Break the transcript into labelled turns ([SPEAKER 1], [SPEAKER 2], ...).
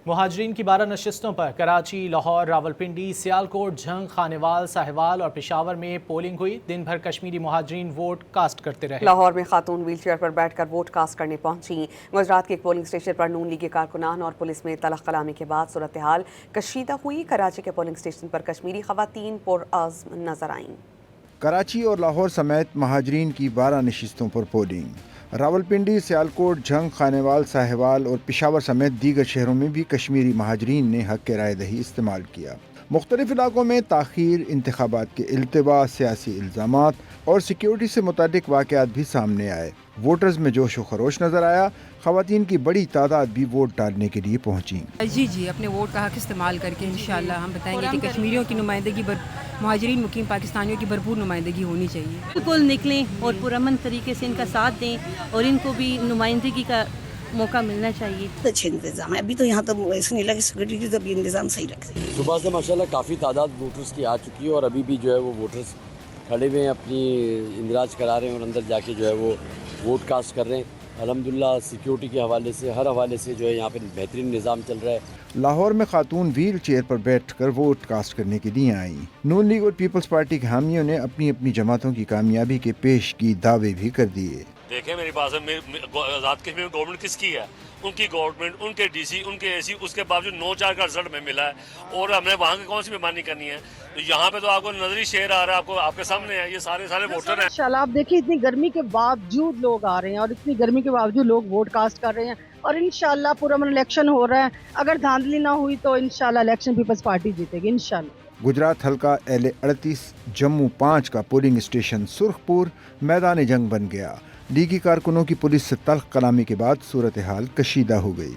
[SPEAKER 1] مہاجرین کی 12 نشستوں پر کراچی، لاہور، راولپنڈی، سیالکوٹ، جھنگ، خانیوال، ساہیوال اور پشاور میں پولنگ ہوئی۔ دن بھر کشمیری مہاجرین ووٹ کاسٹ کرتے رہے۔
[SPEAKER 2] لاہور میں خاتون ویل چیئر پر بیٹھ کر ووٹ کاسٹ کرنے پہنچیں۔ گجرات کے ایک پولنگ اسٹیشن پر نون لیگ کے کارکنان اور پولیس میں تلخ کلامی کے بعد صورتحال کشیدہ ہوئی۔ کراچی کے پولنگ اسٹیشن پر کشمیری خواتین پرعزم نظر آئیں۔
[SPEAKER 3] کراچی اور لاہور سمیت مہاجرین کی 12 نشستوں پر پولنگ۔ راولپنڈی، سیالکوٹ، جھنگ، خانیوال، ساہیوال اور پشاور سمیت دیگر شہروں میں بھی کشمیری مہاجرین نے حق رائے دہی استعمال کیا۔ مختلف علاقوں میں تاخیر، انتخابات کے التوا، سیاسی الزامات اور سیکیورٹی سے متعلق واقعات بھی سامنے آئے۔ ووٹرز میں جوش و خروش نظر آیا۔ خواتین کی بڑی تعداد بھی ووٹ ڈالنے کے لیے پہنچیں۔
[SPEAKER 4] جی اپنے ووٹ کا حق استعمال کر کے انشاءاللہ ہم بتائیں گے کہ کشمیریوں کی نمائندگی مہاجرین مقیم پاکستانیوں کی بھرپور نمائندگی ہونی چاہیے۔
[SPEAKER 5] بالکل نکلیں اور پرامن طریقے سے ان کا ساتھ دیں اور ان کو بھی نمائندگی کا موقع ملنا چاہیے۔
[SPEAKER 6] اچھے انتظام ہے، ابھی تو یہاں تو ایسے نہیں لگا سیکورٹی کی، تو ابھی انتظام صحیح رکھتے ہیں۔
[SPEAKER 7] صبح سے ماشاءاللہ کافی تعداد ووٹرز کی آ چکی ہے اور ابھی بھی جو ہے وہ ووٹرز کھڑے ہوئے ہیں، اپنی اندراج کرا رہے ہیں اور اندر جا کے جو ہے وہ ووٹ کاسٹ کر رہے ہیں۔ الحمدللہ سیکیورٹی کے حوالے سے ہر حوالے سے جو ہے یہاں پہ بہترین نظام چل رہا ہے۔
[SPEAKER 3] لاہور میں خاتون ویل چیئر پر بیٹھ کر ووٹ کاسٹ کرنے کے لیے آئیں۔ نون لیگ اور پیپلز پارٹی کے حامیوں نے اپنی اپنی جماعتوں کی کامیابی کے پیش کی دعوے بھی کر دیے۔
[SPEAKER 8] دیکھیں میری بات ہے، آزاد کشمیر میں گورنمنٹ کس کی ہے؟ ان کی گورنمنٹ، ان کے ڈی سی، ان کے اے سی، اس کے باوجود 9-4 کا رزلٹ میں ملا ہے اور ہم نے وہاں کی کون سی بیمانی کرنی ہے؟ تو یہاں پہ تو آپ کو نظری شہر آ رہا ہے، آپ کے سامنے ہے، یہ سارے ووٹر ہیں۔
[SPEAKER 9] انشاءاللہ آپ دیکھیں اتنی گرمی کے باوجود لوگ آ رہے ہیں اور اتنی گرمی کے باوجود لوگ ووٹ کاسٹ کر رہے ہیں اور انشاءاللہ پرامن الیکشن ہو رہا ہے۔ اگر دھاندلی نہ ہوئی تو انشاءاللہ الیکشن پیپلز پارٹی جیتے گی انشاءاللہ۔
[SPEAKER 3] گجرات حلقہ LA38 جموں 5 کا پولنگ اسٹیشن سرخ پور میدان جنگ بن گیا۔ لیگی کارکنوں کی پولیس سے تلخ کلامی کے بعد صورتحال کشیدہ ہو گئی۔